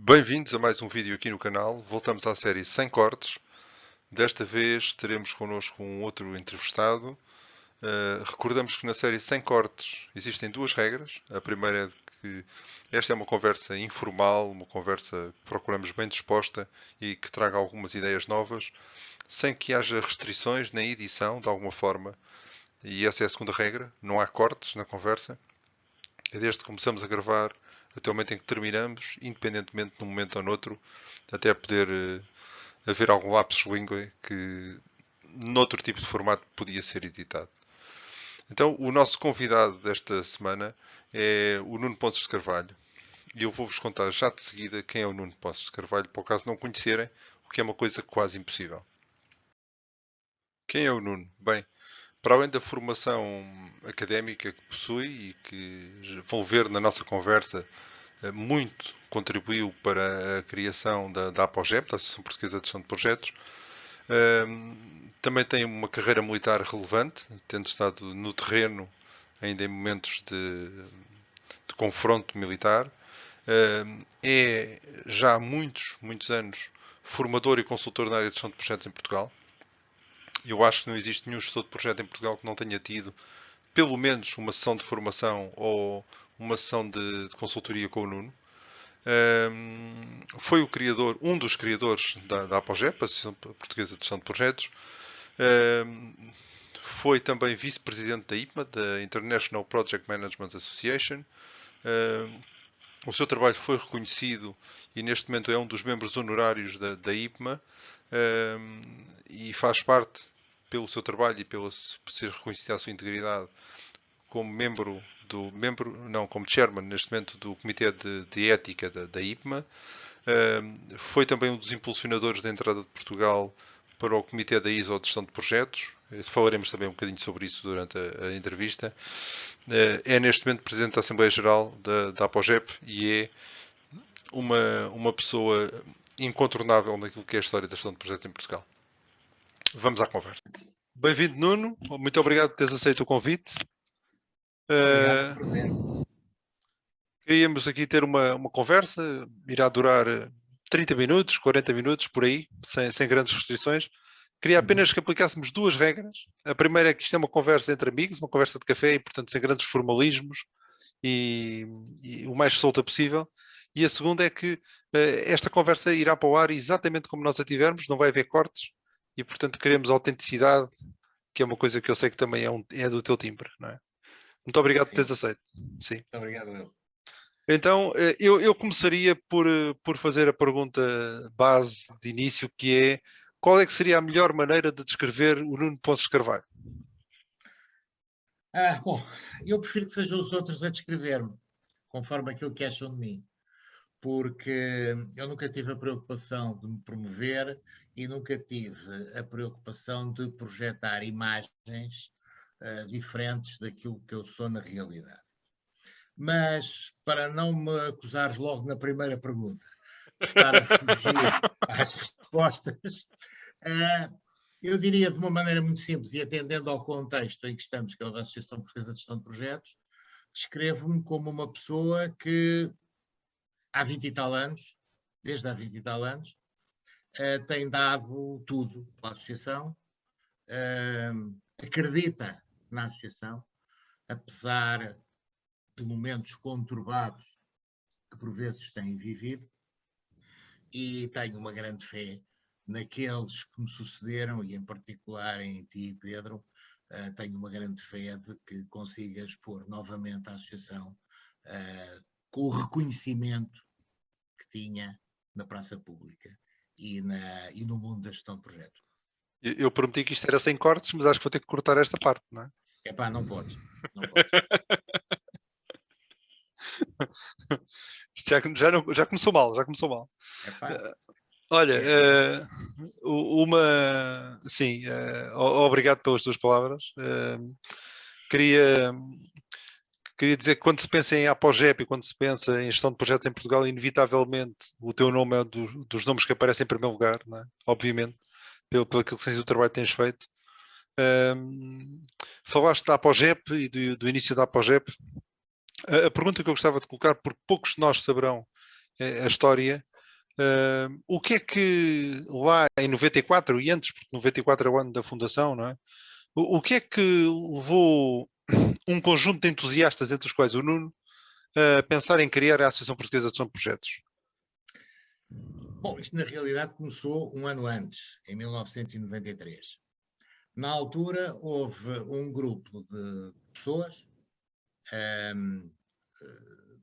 Bem-vindos a mais um vídeo aqui no canal. Voltamos à série Sem Cortes. Desta vez teremos connosco um outro entrevistado. Recordamos que na série Sem Cortes existem duas regras. A primeira é de que esta é uma conversa informal, uma conversa que procuramos bem disposta e que traga algumas ideias novas, sem que haja restrições na edição, de alguma forma. E essa é a segunda regra. Não há cortes na conversa. É desde que começamos a gravar até o momento em que terminamos, independentemente de um momento ou noutro, até poder haver algum lapsus linguae que noutro tipo de formato podia ser editado. Então, o nosso convidado desta semana é o Nuno Pontes de Carvalho. E eu vou-vos contar já de seguida quem é o Nuno Pontes de Carvalho, por acaso não o conhecerem, o que é uma coisa quase impossível. Quem é o Nuno? Bem, para além da formação académica que possui e que vão ver na nossa conversa, muito contribuiu para a criação da APOGEP, da Associação Portuguesa de Gestão de Projetos. Também tem uma carreira militar relevante, tendo estado no terreno ainda em momentos de confronto militar. É já há muitos anos formador e consultor na área de gestão de projetos em Portugal. Eu acho que não existe nenhum gestor de projeto em Portugal que não tenha tido pelo menos uma sessão de formação ou uma sessão de consultoria com o Nuno. Foi o criador, um dos criadores da APOGEP, a Associação Portuguesa de Gestão de Projetos. Foi também vice-presidente da IPMA, da International Project Management Association. O seu trabalho foi reconhecido e neste momento é um dos membros honorários da IPMA e faz parte, pelo seu trabalho e pelo ser reconhecida a sua integridade, como como chairman neste momento do Comitê de Ética da IPMA. Foi também um dos impulsionadores da entrada de Portugal para o Comitê da ISO de Gestão de Projetos. Falaremos também um bocadinho sobre isso durante a entrevista. É neste momento Presidente da Assembleia Geral da APOGEP e é uma pessoa incontornável naquilo que é a história da gestão de projetos em Portugal. Vamos à conversa. Bem-vindo, Nuno. Muito obrigado por teres aceito o convite. Obrigado, prazer. Queríamos aqui ter uma conversa, irá durar 30 minutos, 40 minutos, por aí, sem grandes restrições. Queria apenas que aplicássemos duas regras. A primeira é que isto é uma conversa entre amigos, uma conversa de café, e portanto sem grandes formalismos e o mais solta possível. E a segunda é que esta conversa irá para o ar exatamente como nós a tivermos, não vai haver cortes, e portanto queremos autenticidade, que é uma coisa que eu sei que também é do teu timbre, não é? Muito obrigado por teres aceito. Sim. Muito obrigado, eu. Então, eu começaria por fazer a pergunta base de início, que é: qual é que seria a melhor maneira de descrever o Nuno Pontes de Carvalho? Bom, eu prefiro que sejam os outros a descrever-me, conforme aquilo que acham de mim, porque eu nunca tive a preocupação de me promover e nunca tive a preocupação de projetar imagens diferentes daquilo que eu sou na realidade. Mas, para não me acusares logo na primeira pergunta de estar a fugir às respostas, eu diria de uma maneira muito simples e atendendo ao contexto em que estamos, que é o da Associação Portuguesa de Gestão de Projetos, descrevo-me como uma pessoa que há 20 e tal anos, desde há 20 e tal anos, tem dado tudo à Associação, acredita na Associação, apesar de momentos conturbados que por vezes têm vivido, e tenho uma grande fé naqueles que me sucederam, e em particular em ti, Pedro, tenho uma grande fé de que consigas pôr novamente a associação com o reconhecimento que tinha na praça pública e no mundo da gestão de projeto. Eu prometi que isto era sem cortes, mas acho que vou ter que cortar esta parte, não é? Epá, não podes. Não podes. já começou mal, já começou mal. Epá, Olha, sim, obrigado pelas tuas palavras. Queria dizer que quando se pensa em APOGEP e quando se pensa em gestão de projetos em Portugal, inevitavelmente o teu nome é dos nomes que aparecem em primeiro lugar, não é? Obviamente, pelo aquilo que tens o trabalho que tens feito. Falaste da APOGEP e do início da APOGEP. A pergunta que eu gostava de colocar, porque poucos de nós saberão a história, O que é que lá em 94 e antes, porque 94 é o ano da fundação, não é? O que é que levou um conjunto de entusiastas, entre os quais o Nuno, a pensar em criar a Associação Portuguesa de Gestão de Projetos? Bom, isto na realidade começou um ano antes, em 1993. Na altura houve um grupo de pessoas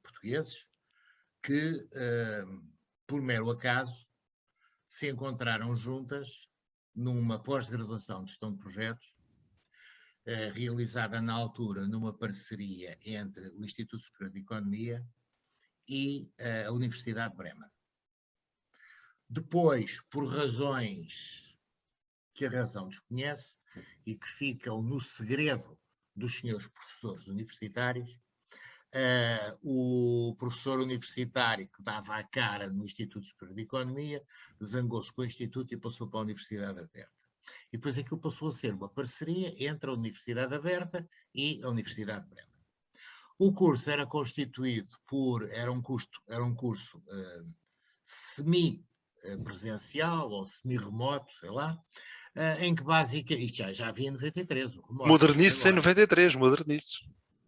portugueses que, por mero acaso, se encontraram juntas numa pós-graduação de gestão de projetos, realizada na altura numa parceria entre o Instituto Superior de Economia e a Universidade de Bremen. Depois, por razões que a razão desconhece e que ficam no segredo dos senhores professores universitários, o professor universitário que dava a cara no Instituto Superior de Economia zangou-se com o Instituto e passou para a Universidade Aberta. E depois aquilo passou a ser uma parceria entre a Universidade Aberta e a Universidade de Bremen. O curso era constituído era um curso semi-presencial ou semi-remoto, sei lá, em que basicamente, isto já havia em 93, o remoto. Modernices em 93, modernices.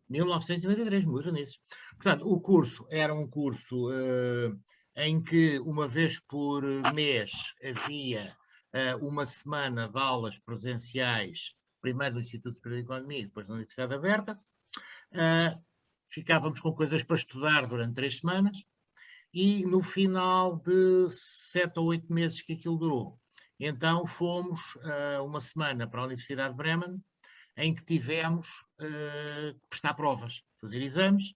1993, modernices. Portanto, o curso era um curso em que uma vez por mês havia uma semana de aulas presenciais, primeiro no Instituto Superior de Economia e depois na Universidade Aberta. Ficávamos com coisas para estudar durante 3 semanas e no final de 7 ou 8 meses que aquilo durou, então fomos uma semana para a Universidade de Bremen, em que tivemos que prestar provas, fazer exames,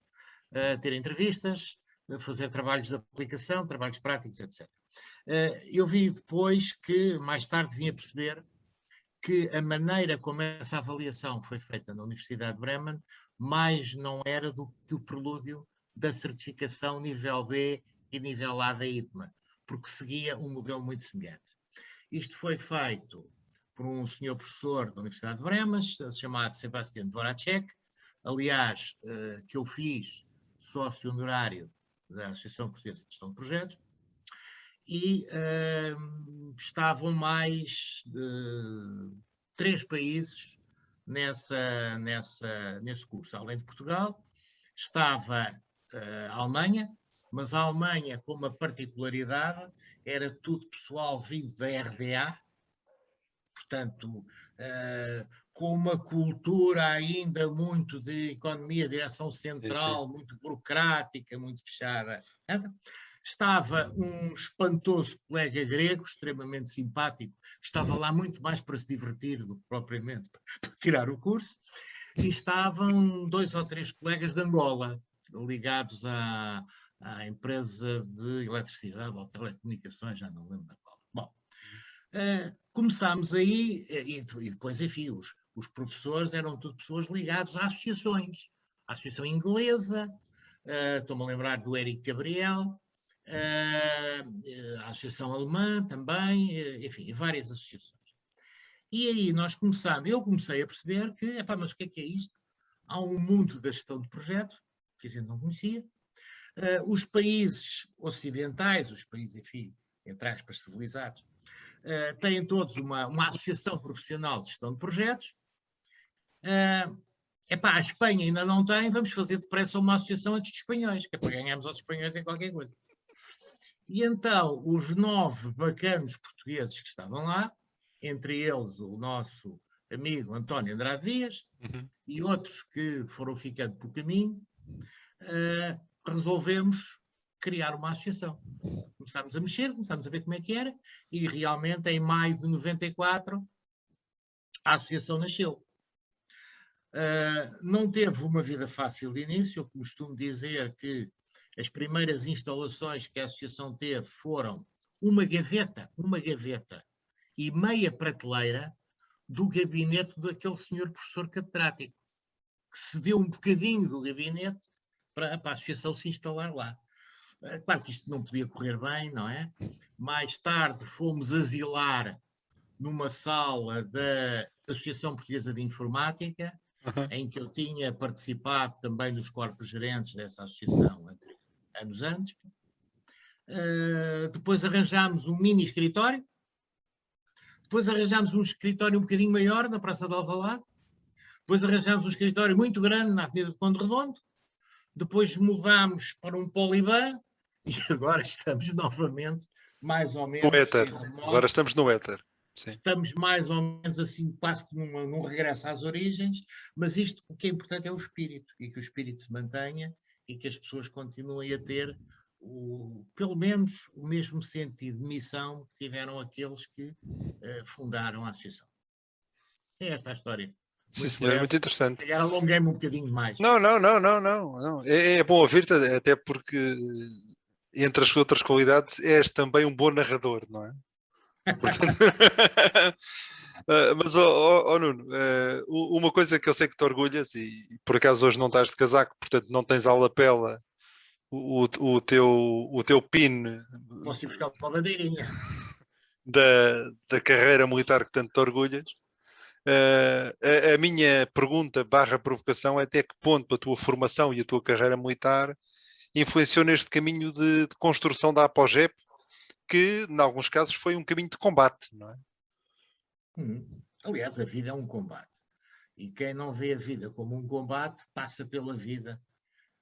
ter entrevistas, fazer trabalhos de aplicação, trabalhos práticos, etc. Eu vi depois que, mais tarde, vim a perceber que a maneira como essa avaliação foi feita na Universidade de Bremen mais não era do que o prelúdio da certificação nível B e nível A da IPMA, porque seguia um modelo muito semelhante. Isto foi feito por um senhor professor da Universidade de Bremen, chamado Sebastian Dvoracek, aliás, que eu fiz sócio honorário da Associação Portuguesa de Gestão de Projetos, e estavam mais de 3 países nesse curso. Além de Portugal, estava a Alemanha, mas a Alemanha com uma particularidade, era tudo pessoal vindo da RDA, portanto, com uma cultura ainda muito de economia, direção central, muito burocrática, muito fechada. Estava um espantoso colega grego, extremamente simpático, que estava lá muito mais para se divertir do que propriamente para tirar o curso, e estavam 2 ou 3 colegas de Angola, ligados à empresa de eletricidade ou telecomunicações, já não lembro da qual. Bom, começámos aí, e depois, enfim, os professores eram tudo pessoas ligadas a associações. A Associação Inglesa, estou-me a lembrar do Eric Gabriel, a Associação Alemã também, enfim, várias associações. E aí eu comecei a perceber que, mas o que é isto? Há um mundo da gestão de projetos, que a gente não conhecia. Os países ocidentais, os países, enfim, entre aspas, civilizados, têm todos uma associação profissional de gestão de projetos. A Espanha ainda não tem, vamos fazer depressa uma associação antes dos espanhóis, que é para ganharmos aos espanhóis em qualquer coisa. E então, os 9 bacanos portugueses que estavam lá, entre eles o nosso amigo António Andrade Dias, e outros que foram ficando por caminho, resolvemos criar uma associação. Começámos a mexer, começámos a ver como é que era, e realmente em maio de 94 a associação nasceu. Não teve uma vida fácil de início. Eu costumo dizer que as primeiras instalações que a associação teve foram uma gaveta e meia prateleira do gabinete daquele senhor professor catedrático, que cedeu um bocadinho do gabinete para a associação se instalar lá. Claro que isto não podia correr bem, não é? Mais tarde fomos asilar numa sala da Associação Portuguesa de Informática, em que eu tinha participado também nos corpos gerentes dessa associação anos antes. depois arranjámos um mini escritório, depois arranjámos um escritório um bocadinho maior na Praça de Alvalade, depois arranjámos um escritório muito grande na Avenida de Conde Redondo, depois mudámos para um poliban e agora estamos novamente mais ou No menos éter. em remoto. Agora estamos no éter. Sim. Estamos mais ou menos assim, quase que num regresso às origens, mas isto, o que é importante é o espírito, e que o espírito se mantenha e que as pessoas continuem a ter pelo menos o mesmo sentido de missão que tiveram aqueles que fundaram a associação. É esta a história. Sim, Muito senhor, breve. muito interessante. Se calhar alonguei-me um bocadinho mais. Não. É bom ouvir-te, até porque entre as outras qualidades és também um bom narrador, não é? Portanto... mas, Nuno, uma coisa que eu sei que te orgulhas, e por acaso hoje não estás de casaco, portanto não tens à lapela o teu pin Posso ir buscar uma bandeirinha. da carreira militar que tanto te orgulhas. A minha pergunta / provocação é até que ponto a tua formação e a tua carreira militar influenciou neste caminho de construção da APOGEP, que em alguns casos foi um caminho de combate, não é? Aliás, a vida é um combate. E quem não vê a vida como um combate, passa pela vida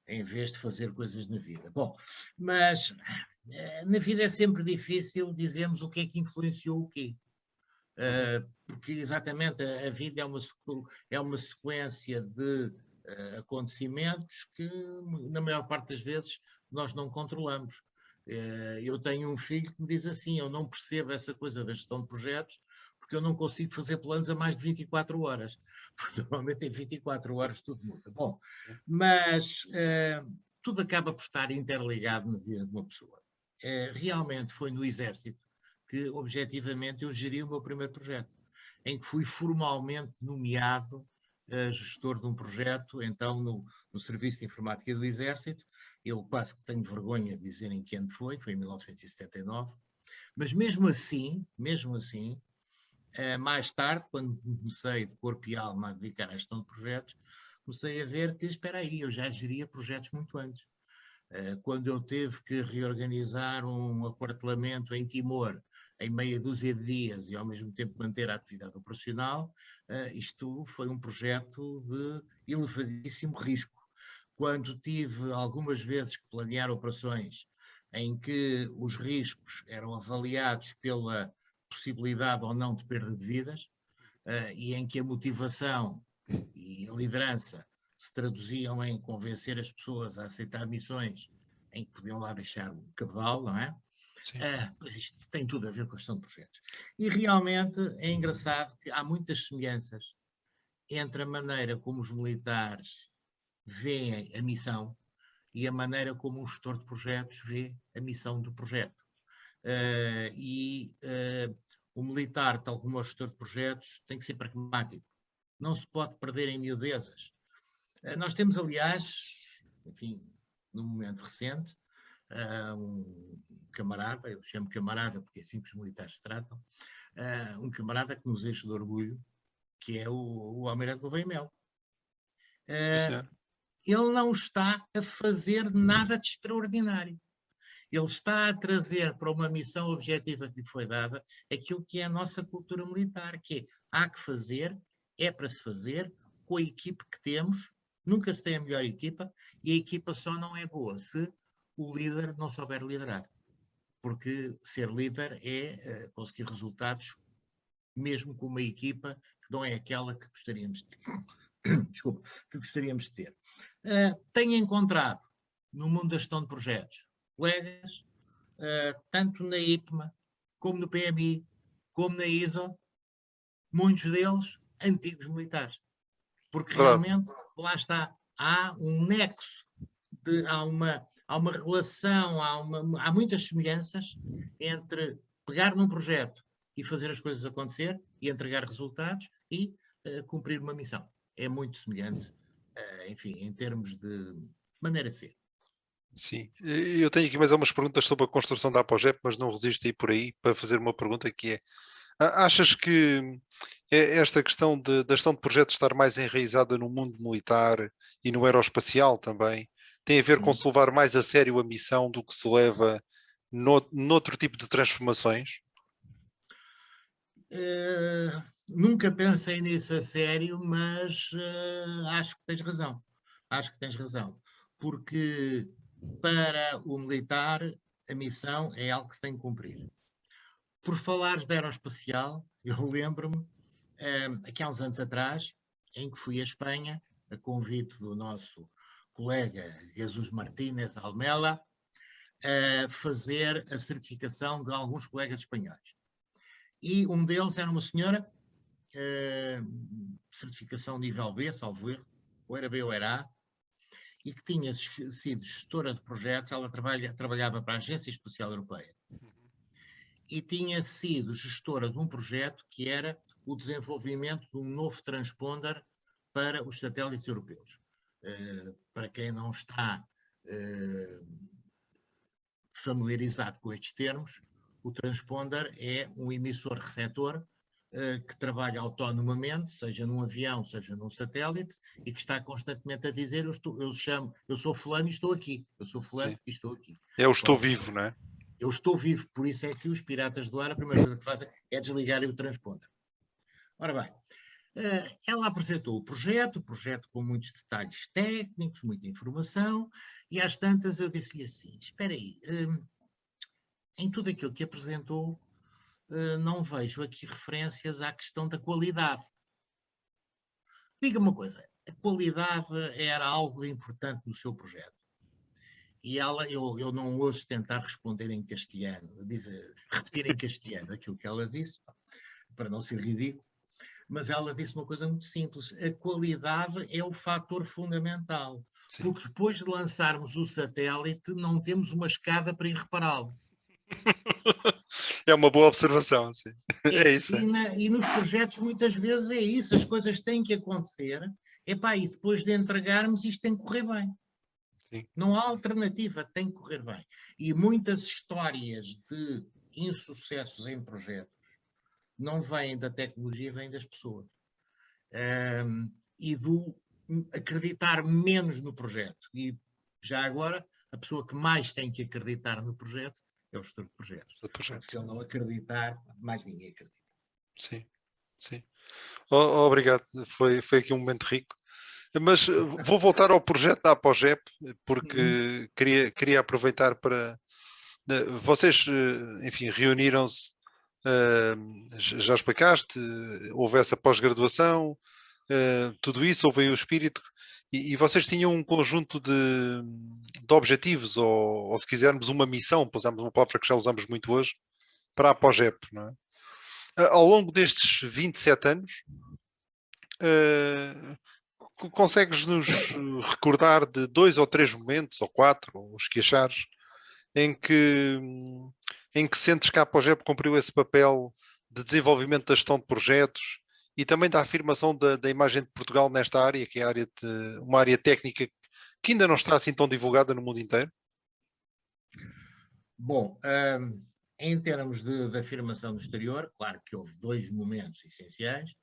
em vez de fazer coisas na vida. Bom, mas na vida é sempre difícil dizermos o que é que influenciou o quê. Porque exatamente a vida é uma sequência de acontecimentos que, na maior parte das vezes, nós não controlamos. Eu tenho um filho que me diz assim: eu não percebo essa coisa da gestão de projetos porque eu não consigo fazer planos a mais de 24 horas. Porque normalmente em 24 horas tudo muda. Bom, mas tudo acaba por estar interligado na vida de uma pessoa. Realmente foi no Exército que, objetivamente, eu geri o meu primeiro projeto, em que fui formalmente nomeado gestor de um projeto, então no Serviço de Informática do Exército. Eu quase que tenho vergonha de dizer em que ano foi em 1979, mas mesmo assim, mais tarde, quando comecei de corpo e alma a dedicar à gestão de projetos, comecei a ver que, espera aí, eu já geria projetos muito antes. Quando eu tive que reorganizar um aquartelamento em Timor, em meia dúzia de dias, e ao mesmo tempo manter a atividade operacional, isto foi um projeto de elevadíssimo risco. Quando tive algumas vezes que planear operações em que os riscos eram avaliados pela possibilidade ou não de perda de vidas, e em que a motivação e a liderança se traduziam em convencer as pessoas a aceitar missões em que podiam lá deixar o cabedal, não é? Pois isto tem tudo a ver com a gestão de projetos. E realmente é engraçado que há muitas semelhanças entre a maneira como os militares veem a missão e a maneira como um gestor de projetos vê a missão do projeto. O militar, tal como o gestor de projetos, tem que ser pragmático. Não se pode perder em miudezas. Nós temos, aliás, enfim, num momento recente, um camarada, eu chamo camarada porque é assim que os militares se tratam, um camarada que nos enche de orgulho, que é o Almirante Gouveia Melo. Ele não está a fazer nada de extraordinário. Ele está a trazer para uma missão objetiva que lhe foi dada aquilo que é a nossa cultura militar, que é: há que fazer, é para se fazer, com a equipe que temos. Nunca se tem a melhor equipa, e a equipa só não é boa se o líder não souber liderar. Porque ser líder é conseguir resultados, mesmo com uma equipa que não é aquela que gostaríamos de ter. Desculpa, que gostaríamos de ter. Tenho encontrado, no mundo da gestão de projetos, colegas, tanto na IPMA, como no PMI, como na ISO, muitos deles antigos militares. Porque realmente, lá está, há um nexo, há uma relação, há muitas semelhanças entre pegar num projeto e fazer as coisas acontecer e entregar resultados e cumprir uma missão. É muito semelhante, enfim, em termos de maneira de ser. Sim, eu tenho aqui mais algumas perguntas sobre a construção da APOGEP, mas não resisto a ir por aí para fazer uma pergunta que é: achas que esta questão da gestão de projetos estar mais enraizada no mundo militar e no aeroespacial também tem a ver com se levar mais a sério a missão do que se leva noutro tipo de transformações? Nunca pensei nisso a sério, mas acho que tens razão. Acho que tens razão. Porque para o militar a missão é algo que se tem que cumprir. Por falares de aeroespacial, eu lembro-me, aqui há uns anos atrás, em que fui à Espanha, a convite do nosso colega Jesus Martínez Almela, a fazer a certificação de alguns colegas espanhóis. E um deles era uma senhora, certificação nível B, salvo erro, ou era B ou era A, e que tinha sido gestora de projetos. Ela trabalhava para a Agência Espacial Europeia e tinha sido gestora de um projeto que era o desenvolvimento de um novo transponder para os satélites europeus. Para quem não está familiarizado com estes termos, o transponder é um emissor-receptor que trabalha autonomamente, seja num avião, seja num satélite, e que está constantemente a dizer: eu sou fulano e estou aqui, eu sou fulano Sim. e estou aqui. Eu estou vivo, não é? Eu estou vivo, por isso é que os piratas do ar, a primeira coisa que fazem é desligarem o transponder. Ora bem, ela apresentou o projeto com muitos detalhes técnicos, muita informação, e às tantas eu disse-lhe assim: espera aí, em tudo aquilo que apresentou, não vejo aqui referências à questão da qualidade. Diga-me uma coisa, a qualidade era algo importante no seu projeto? E ela, eu não ouço tentar responder em castelhano, repetir em castelhano aquilo que ela disse, para não ser ridículo, mas ela disse uma coisa muito simples: a qualidade é o fator fundamental, Sim. porque depois de lançarmos o satélite não temos uma escada para ir repará-lo. É uma boa observação, sim. É isso. E nos projetos muitas vezes é isso, as coisas têm que acontecer, e depois de entregarmos isto tem que correr bem. Sim. Não há alternativa, tem que correr bem. E muitas histórias de insucessos em projetos não vêm da tecnologia, vêm das pessoas. E do acreditar menos no projeto. E já agora, a pessoa que mais tem que acreditar no projeto é o gestor de projetos. Se ele não acreditar, mais ninguém acredita. Sim, sim. Obrigado, foi aqui um momento rico. Mas vou voltar ao projeto da Apogep, porque queria aproveitar para... Vocês, enfim, reuniram-se, já explicaste, houve essa pós-graduação, tudo isso, houve aí o espírito, e vocês tinham um conjunto de objetivos, ou se quisermos uma missão, usamos uma palavra que já usamos muito hoje, para a Apogep, não é? Ao longo destes 27 anos, consegues-nos recordar de 2 ou 3 momentos, ou 4, ou os que achares, em que sentes que a Apogep cumpriu esse papel de desenvolvimento da gestão de projetos e também da afirmação da imagem de Portugal nesta área, que é uma área técnica que ainda não está assim tão divulgada no mundo inteiro? Bom, em termos de afirmação do exterior, claro que houve 2 momentos essenciais.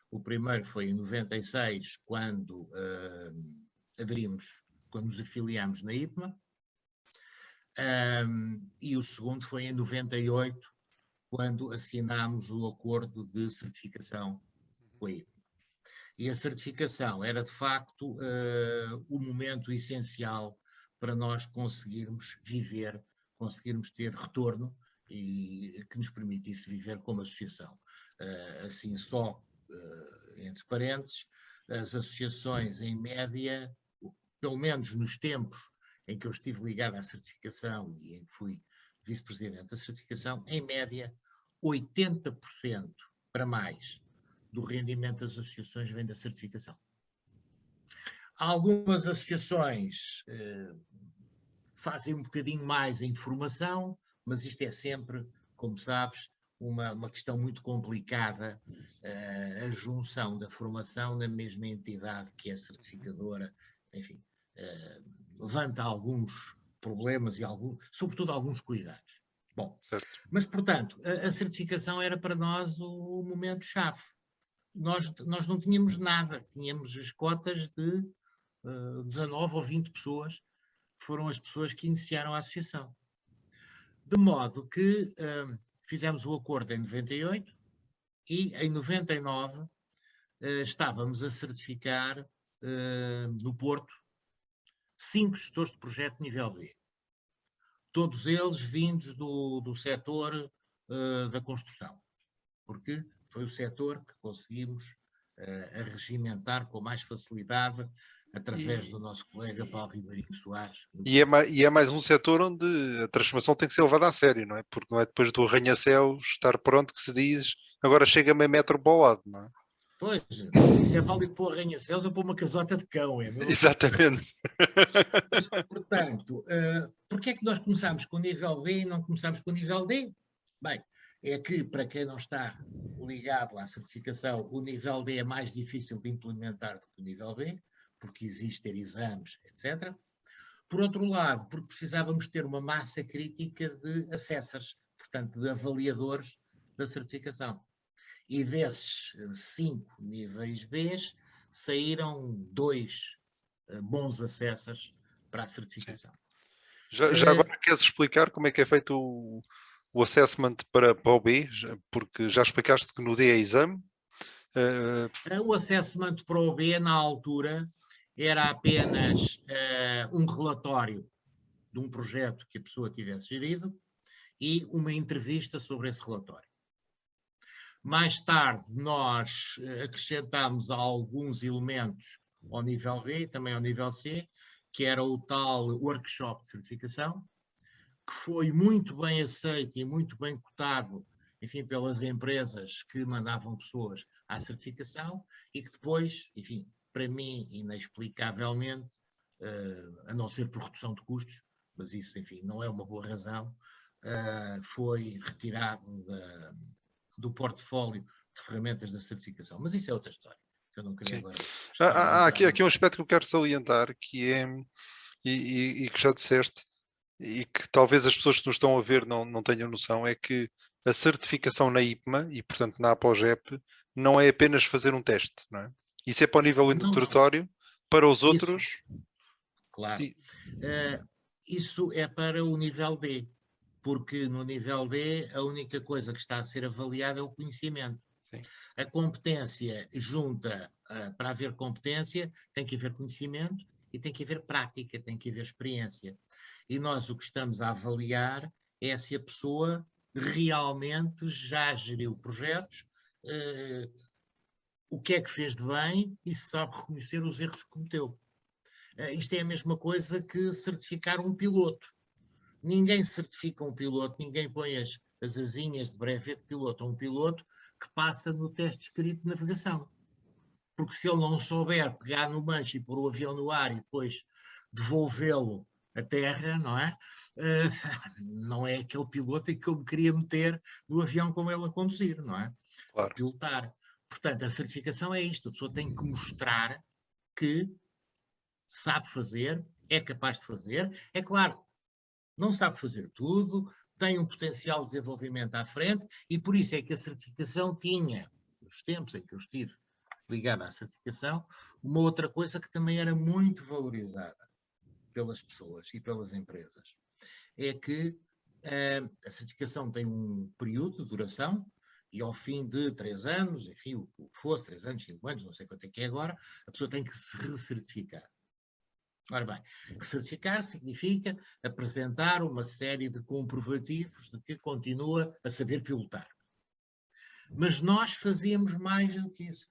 O primeiro foi em 96, quando quando nos afiliámos na IPMA, e o segundo foi em 98, quando assinámos o acordo de certificação com a IPMA. E a certificação era, de facto, o momento essencial para nós conseguirmos viver, conseguirmos ter retorno e que nos permitisse viver como associação. Assim, só entre parênteses, as associações, em média, pelo menos nos tempos em que eu estive ligado à certificação e em que fui vice-presidente da certificação, em média, 80% para mais do rendimento das associações vem da certificação. Algumas associações fazem um bocadinho mais em formação, mas isto é sempre, como sabes, uma questão muito complicada, a junção da formação na mesma entidade que é certificadora, enfim, levanta alguns problemas e sobretudo alguns cuidados. Bom, certo. Mas portanto, a certificação era para nós o momento-chave. Nós não tínhamos nada, tínhamos as cotas de 19 ou 20 pessoas, que foram as pessoas que iniciaram a associação. De modo que fizemos o acordo em 98 e em 99 estávamos a certificar no Porto 5 gestores de projeto nível B. Todos eles vindos do setor da construção, porque foi o setor que conseguimos arregimentar com mais facilidade através do nosso colega Paulo Ribeirinho Soares. E é mais um setor onde a transformação tem que ser levada a sério, não é? Porque não é depois do arranha-céus estar pronto que se diz agora chega meio metro para o lado, não é? Pois, isso é válido para o arranha-céus ou para uma casota de cão, é mesmo? Exatamente. Mas, portanto, porquê é que nós começámos com o nível B e não começámos com o nível D? Bem, é que para quem não está ligado à certificação, o nível D é mais difícil de implementar do que o nível B, porque existem exames, etc. Por outro lado, porque precisávamos ter uma massa crítica de assessors, portanto, de avaliadores da certificação. E desses 5 níveis B, saíram 2 bons assessors para a certificação. Já agora queres explicar como é que é feito o assessment para o B? Porque já explicaste que no D é exame. O assessment para o B, na altura, era apenas um relatório de um projeto que a pessoa tivesse gerido e uma entrevista sobre esse relatório. Mais tarde, nós acrescentámos alguns elementos ao nível B e também ao nível C, que era o tal workshop de certificação, que foi muito bem aceito e muito bem cotado, enfim, pelas empresas que mandavam pessoas à certificação e que depois, enfim, para mim, inexplicavelmente, a não ser por redução de custos, mas isso, enfim, não é uma boa razão, foi retirado do portfólio de ferramentas da certificação. Mas isso é outra história, que eu não queria agora. Há aqui um aspecto que eu quero salientar, que é, e que já disseste, e que talvez as pessoas que nos estão a ver não tenham noção, é que a certificação na IPMA, e portanto na APOGEP, não é apenas fazer um teste, não é? Isso é para o nível introdutório, para os outros... Isso, claro. Isso é para o nível D, porque no nível D a única coisa que está a ser avaliada é o conhecimento. Sim. A competência junta, para haver competência, tem que haver conhecimento e tem que haver prática, tem que haver experiência. E nós o que estamos a avaliar é se a pessoa realmente já geriu projetos, o que é que fez de bem e se sabe reconhecer os erros que cometeu. Isto é a mesma coisa que certificar um piloto. Ninguém certifica um piloto, ninguém põe as asinhas de brevet de piloto a um piloto que passa no teste escrito de navegação. Porque se ele não souber pegar no manche e pôr o avião no ar e depois devolvê-lo à terra, não é? Não é aquele piloto em que eu me queria meter no avião com ele a conduzir, não é? Claro. A pilotar. Portanto, a certificação é isto. A pessoa tem que mostrar que sabe fazer, é capaz de fazer. É claro, não sabe fazer tudo, tem um potencial de desenvolvimento à frente e por isso é que a certificação tinha, nos tempos em que eu estive ligado à certificação, uma outra coisa que também era muito valorizada pelas pessoas e pelas empresas. É que a certificação tem um período de duração e ao fim de 3 anos, enfim, o que fosse, 3 anos, 5 anos, não sei quanto é que é agora, a pessoa tem que se recertificar. Ora bem, certificar significa apresentar uma série de comprovativos de que continua a saber pilotar. Mas nós fazíamos mais do que isso.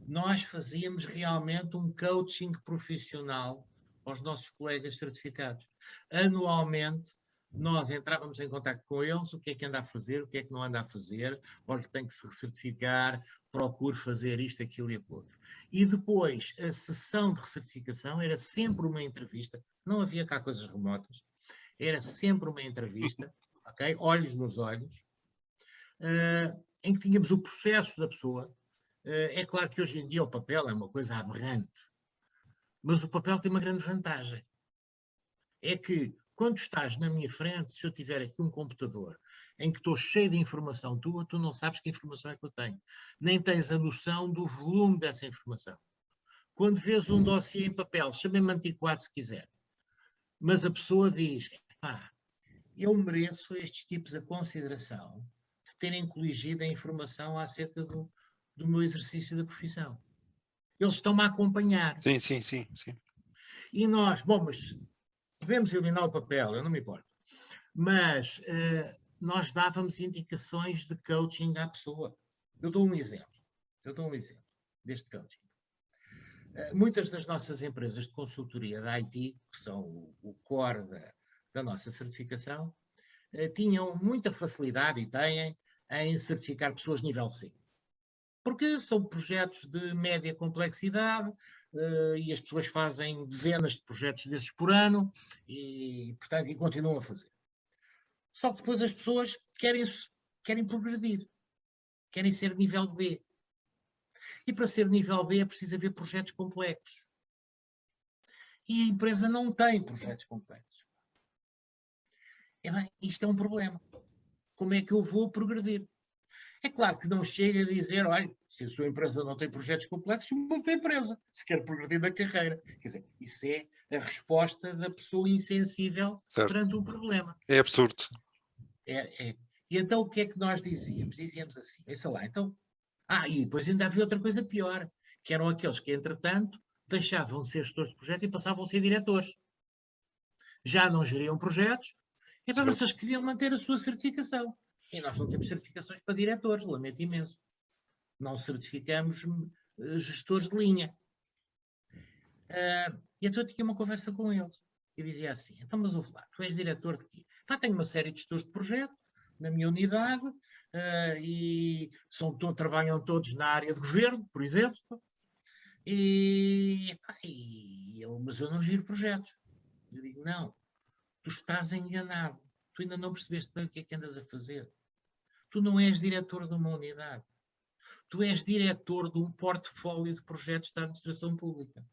Nós fazíamos realmente um coaching profissional aos nossos colegas certificados. Anualmente, nós entrávamos em contato com eles, o que é que anda a fazer, o que é que não anda a fazer, olha, tem que se recertificar, procure fazer isto, aquilo e aquilo outro. E depois, a sessão de recertificação era sempre uma entrevista, não havia cá coisas remotas, era sempre uma entrevista, ok? Olhos nos olhos, em que tínhamos o processo da pessoa. É claro que hoje em dia o papel é uma coisa aberrante, mas o papel tem uma grande vantagem. É que, quando estás na minha frente, se eu tiver aqui um computador em que estou cheio de informação tua, tu não sabes que informação é que eu tenho. Nem tens a noção do volume dessa informação. Quando vês um dossiê em papel, chama-me antiquado se quiser, mas a pessoa diz, eu mereço estes tipos de consideração de terem coligido a informação acerca do meu exercício da profissão. Eles estão-me a acompanhar. Sim, sim, sim, sim. E nós, bom, mas podemos eliminar o papel, eu não me importo. Mas nós dávamos indicações de coaching à pessoa. Eu dou um exemplo deste coaching. Muitas das nossas empresas de consultoria da IT, que são o core da nossa certificação, tinham muita facilidade, e têm, em certificar pessoas nível C. Porque são projetos de média complexidade e as pessoas fazem dezenas de projetos desses por ano e, portanto, continuam a fazer. Só que depois as pessoas querem progredir, querem ser nível B. E para ser nível B é preciso haver projetos complexos. E a empresa não tem projetos complexos. Isto é um problema. Como é que eu vou progredir? É claro que não chega a dizer, olha, se a sua empresa não tem projetos complexos, não tem empresa, se quer progredir na carreira. Quer dizer, isso é a resposta da pessoa insensível perante um problema. É absurdo. E então o que é que nós dizíamos? Dizíamos assim, pensa lá, então... e depois ainda havia outra coisa pior, que eram aqueles que, entretanto, deixavam de ser gestores de projeto e passavam a ser diretores. Já não geriam projetos, mas eles queriam manter a sua certificação. E nós não temos certificações para diretores, lamento imenso. Não certificamos gestores de linha. E então eu tinha uma conversa com eles. E dizia assim, então mas ouve lá, tu és diretor de quê? Tenho uma série de gestores de projeto na minha unidade e trabalham todos na área de governo, por exemplo. Mas eu não giro projetos. Eu digo, não, tu estás enganado. Tu ainda não percebeste bem o que é que andas a fazer. Tu não és diretor de uma unidade. Tu és diretor de um portfólio de projetos da administração pública.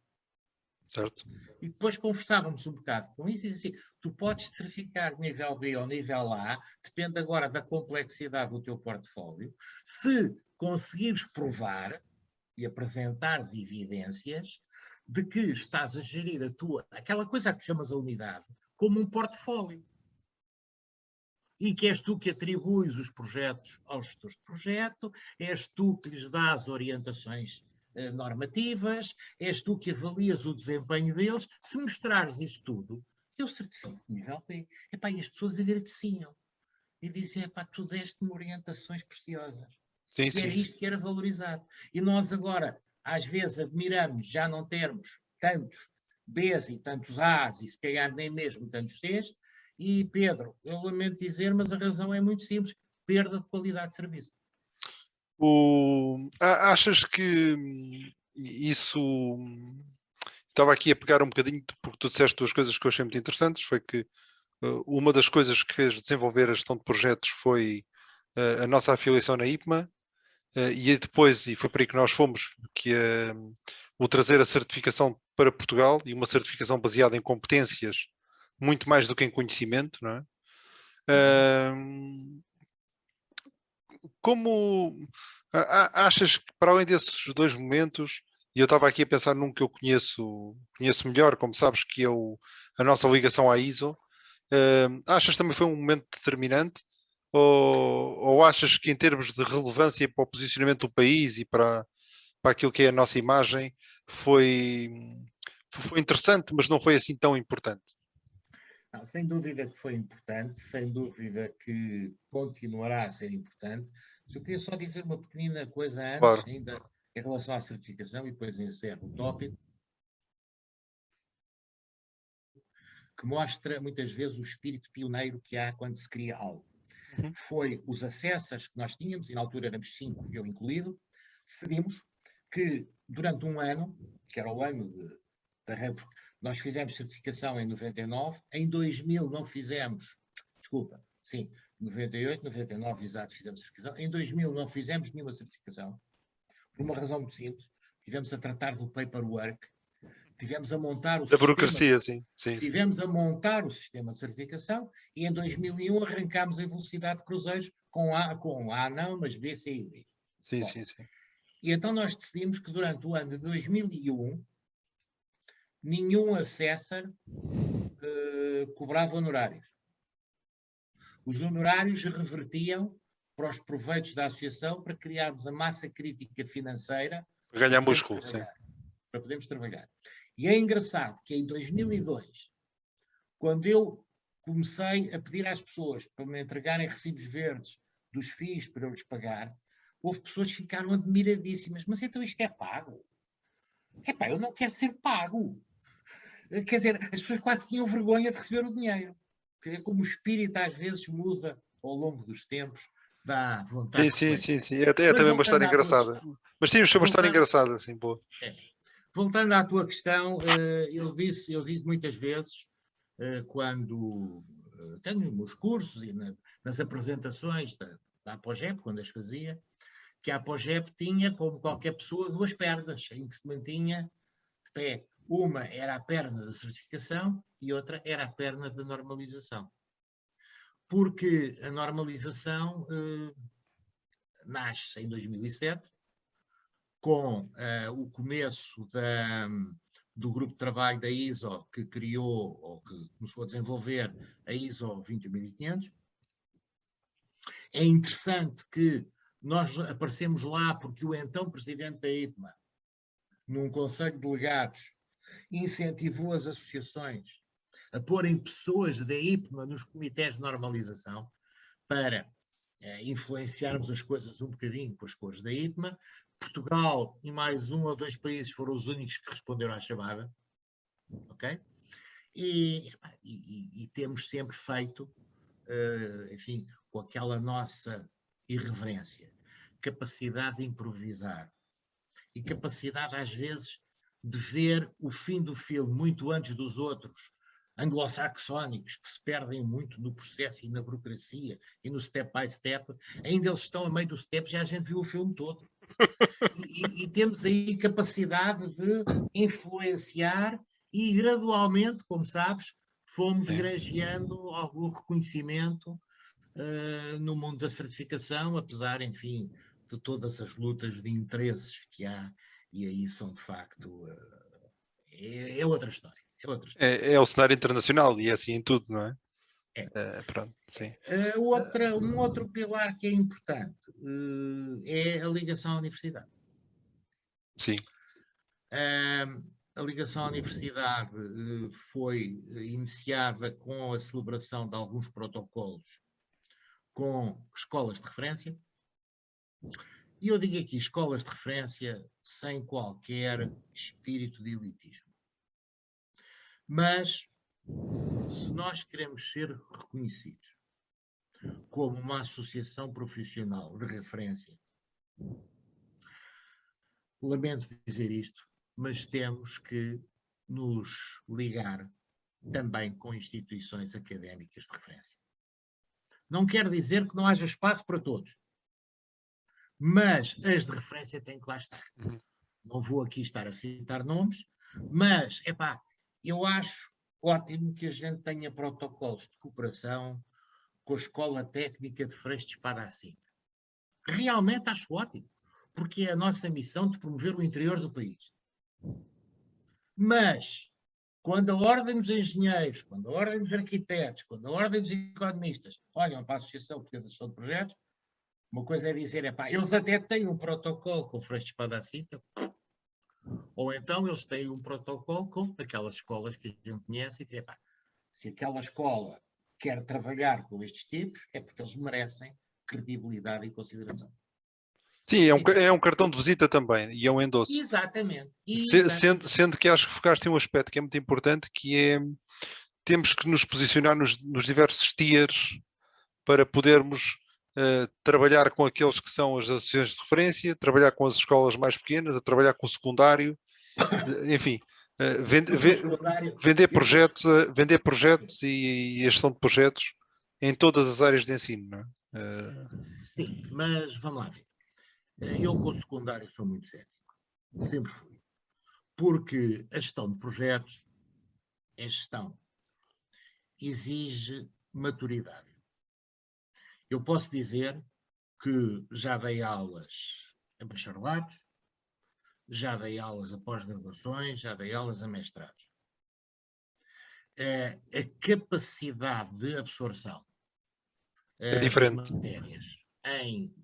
Certo. E depois conversávamos um bocado com isso e disse assim, tu podes certificar nível B ou nível A, depende agora da complexidade do teu portfólio, se conseguires provar e apresentares evidências de que estás a gerir aquela coisa que chamas a unidade, como um portfólio. E que és tu que atribuis os projetos aos gestores de projeto, és tu que lhes dás orientações normativas, és tu que avalias o desempenho deles. Se mostrares isso tudo, eu certifico nível B. E as pessoas agradeciam. E diziam, tu deste-me orientações preciosas. Sim, E era isto que era valorizado. E nós agora, às vezes, admiramos já não termos tantos Bs e tantos As, e se calhar nem mesmo tantos Cs. E, Pedro, eu lamento dizer, mas a razão é muito simples. Perda de qualidade de serviço. Achas que isso... Estava aqui a pegar um bocadinho, porque tu disseste duas coisas que eu achei muito interessantes. Foi que uma das coisas que fez desenvolver a gestão de projetos foi a nossa afiliação na IPMA, e depois, e foi para aí que nós fomos, que o trazer a certificação para Portugal, e uma certificação baseada em competências, muito mais do que em conhecimento, não é? Como achas que, para além desses dois momentos, e eu estava aqui a pensar num que eu conheço melhor, como sabes, que é a nossa ligação à ISO, achas que também foi um momento determinante? Ou achas que, em termos de relevância para o posicionamento do país e para aquilo que é a nossa imagem, foi interessante, mas não foi assim tão importante? Não, sem dúvida que foi importante, sem dúvida que continuará a ser importante. Eu queria só dizer uma pequenina coisa antes, Claro. ainda em relação à certificação, e depois encerro o tópico, que mostra muitas vezes o espírito pioneiro que há quando se cria algo. Foi os acessos que nós tínhamos, e na altura éramos 5, eu incluído, decidimos que durante um ano, que era o ano da República, nós fizemos certificação em 99, em 2000 não fizemos, desculpa, sim, 98, 99, exato, fizemos certificação, em 2000 não fizemos nenhuma certificação, por uma razão muito simples, tivemos a tratar do paperwork, tivemos a montar o da burocracia, sim. Tivemos a montar o sistema de certificação e em 2001 arrancámos em velocidade de cruzeiros com A não, mas B, C e D. Sim. E então nós decidimos que durante o ano de 2001 nenhum assessor cobrava honorários. Os honorários revertiam para os proveitos da associação para criarmos a massa crítica financeira Ganhar para músculo, sim. para podermos trabalhar. E é engraçado que em 2002, quando eu comecei a pedir às pessoas para me entregarem recibos verdes dos FIIs para eu lhes pagar, houve pessoas que ficaram admiradíssimas. Mas então isto é pago? Epá, eu não quero ser pago. Quer dizer, as pessoas quase tinham vergonha de receber o dinheiro. Quer dizer, como o espírito às vezes muda ao longo dos tempos, dá vontade de refletir. Sim. É também uma história engraçada. Mas sim, foi uma história engraçada, assim, boa. Voltando à tua questão, eu disse muitas vezes, quando tenho nos cursos e nas apresentações da APOGEP, quando as fazia, que a APOGEP tinha, como qualquer pessoa, duas pernas em que se mantinha de pé. Uma era a perna da certificação e outra era a perna da normalização. Porque a normalização nasce em 2007, com o começo do grupo de trabalho da ISO, que criou, ou que começou a desenvolver a ISO 21500. É interessante que nós aparecemos lá porque o então presidente da IPMA, num conselho de delegados, incentivou as associações a porem pessoas da IPMA nos comitês de normalização para influenciarmos as coisas um bocadinho com as cores da IPMA. Portugal e mais 1 ou 2 países foram os únicos que responderam à chamada, ok? E temos sempre feito, enfim, com aquela nossa irreverência, capacidade de improvisar e capacidade às vezes de ver o fim do filme muito antes dos outros, anglo-saxónicos, que se perdem muito no processo e na burocracia e no step by step. Ainda eles estão a meio do step, já a gente viu o filme todo. E temos aí capacidade de influenciar e gradualmente, como sabes, fomos granjeando algum reconhecimento no mundo da certificação, apesar, enfim, de todas as lutas de interesses que há, e aí são de facto é outra história. É o cenário internacional e é assim em tudo, não é? Pronto, sim. Um outro pilar que é importante é a ligação à universidade. Sim. A ligação à universidade foi iniciada com a celebração de alguns protocolos com escolas de referência. E eu digo aqui escolas de referência sem qualquer espírito de elitismo. Mas, se nós queremos ser reconhecidos como uma associação profissional de referência, lamento dizer isto, mas temos que nos ligar também com instituições académicas de referência. Não quer dizer que não haja espaço para todos, mas as de referência têm que lá estar. Não vou aqui estar a citar nomes, mas, eu acho ótimo que a gente tenha protocolos de cooperação com a Escola Técnica de Freixo de Espada à Cinta. Realmente acho ótimo, porque é a nossa missão de promover o interior do país. Mas, quando a Ordem dos Engenheiros, quando a Ordem dos Arquitetos, quando a Ordem dos Economistas olham para a Associação Portuguesa de Gestão de Projetos, uma coisa é dizer, eles até têm um protocolo com o Freixo de Espada à Cinta, ou então eles têm um protocolo com aquelas escolas que a gente conhece e diz, se aquela escola quer trabalhar com estes tipos, é porque eles merecem credibilidade e consideração. Sim, é um cartão de visita também e é um endosso. Exatamente. Sendo que acho que focaste em um aspecto que é muito importante, que é temos que nos posicionar nos diversos tiers para podermos trabalhar com aqueles que são as associações de referência, trabalhar com as escolas mais pequenas, a trabalhar com o secundário, enfim, vender projetos e a gestão de projetos em todas as áreas de ensino, não é? Sim, mas vamos lá ver. Eu com o secundário sou muito cético, sempre fui, porque a gestão de projetos é gestão, exige maturidade. Eu posso dizer que já dei aulas a bacharelados, já dei aulas a pós-graduações, já dei aulas a mestrados. A capacidade de absorção É das diferente. matérias em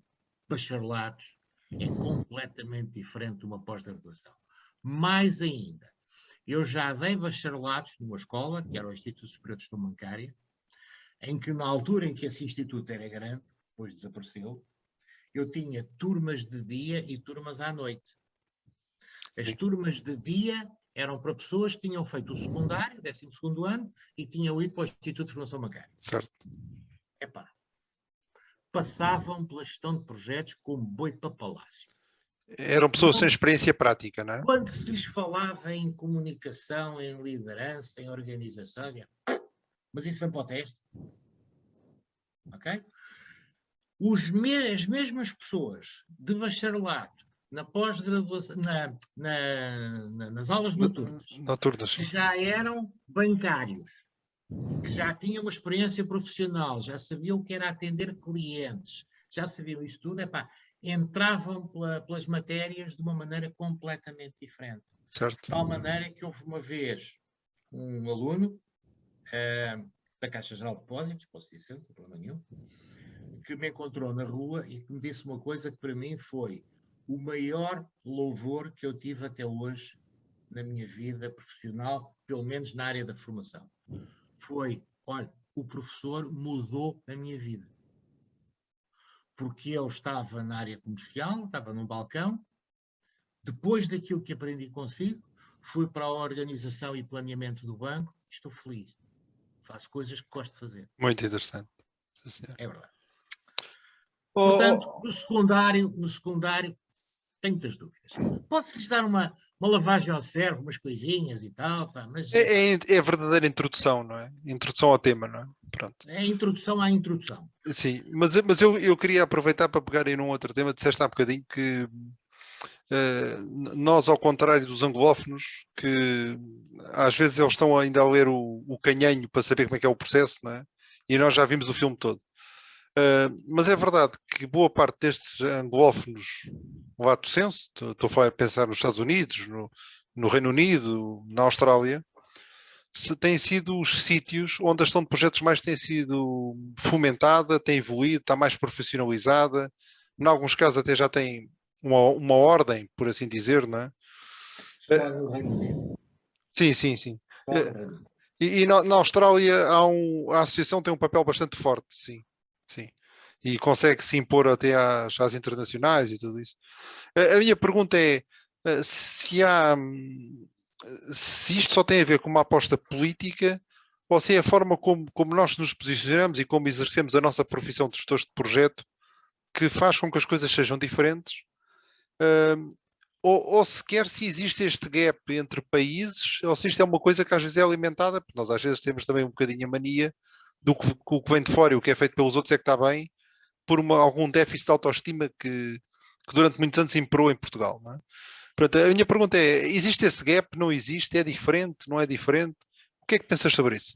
bacharelatos é completamente diferente de uma pós-graduação. Mais ainda, eu já dei bacharelatos numa escola, que era o Instituto Superior de Gestão Bancária, em que na altura em que esse instituto era grande, depois desapareceu, eu tinha turmas de dia e turmas à noite. As Sim. turmas de dia eram para pessoas que tinham feito o secundário, 12º ano, e tinham ido para o Instituto de Formação Bancária. Certo. Epá, passavam pela gestão de projetos como boi para palácio. Eram pessoas sem experiência prática, não é? Quando se lhes falava em comunicação, em liderança, em organização, mas isso vem para o teste. Ok? As mesmas pessoas de bacharelato, na pós-graduação, nas aulas noturnas, Noturnas. que já eram bancários, que já tinham uma experiência profissional, já sabiam o que era atender clientes, já sabiam isso tudo, entravam pelas matérias de uma maneira completamente diferente. Certo. De tal maneira que houve uma vez um aluno da Caixa Geral de Depósitos, posso dizer, não tem problema nenhum, que me encontrou na rua e que me disse uma coisa que para mim foi o maior louvor que eu tive até hoje na minha vida profissional, pelo menos na área da formação. Foi, olha, o professor mudou a minha vida. Porque eu estava na área comercial, estava num balcão, depois daquilo que aprendi consigo, fui para a organização e planeamento do banco, estou feliz. Faço coisas que gosto de fazer. Muito interessante. Sim, é verdade. Oh, Portanto, no secundário, tenho muitas dúvidas. Posso-lhes dar uma lavagem ao cérebro, umas coisinhas e tal, mas é a verdadeira introdução, não é? Introdução ao tema, não é? Pronto. é a introdução à introdução. Sim, mas eu queria aproveitar para pegar aí num outro tema. Disseste há bocadinho que nós, ao contrário dos anglófonos, que às vezes eles estão ainda a ler o canhenho para saber como é que é o processo, não é? E nós já vimos o filme todo. Mas é verdade que boa parte destes anglófonos, lato senso, estou a pensar nos Estados Unidos, no Reino Unido, na Austrália, têm sido os sítios onde a gestão de projetos mais tem sido fomentada, tem evoluído, está mais profissionalizada, em alguns casos até já tem uma ordem, por assim dizer, não é? Fora do Reino Unido. Sim. Fora do Reino Unido. E na Austrália a associação tem um papel bastante forte, sim. E consegue se impor até às internacionais e tudo isso. A minha pergunta é se isto só tem a ver com uma aposta política ou se é a forma como nós nos posicionamos e como exercemos a nossa profissão de gestores de projeto que faz com que as coisas sejam diferentes, ou sequer se existe este gap entre países, ou se isto é uma coisa que às vezes é alimentada, porque nós às vezes temos também um bocadinho a mania do que o que vem de fora e o que é feito pelos outros é que está bem, por algum déficit de autoestima que durante muitos anos se imperou em Portugal. Não é? Portanto, a minha pergunta é, existe esse gap? Não existe? É diferente? Não é diferente? O que é que pensas sobre isso?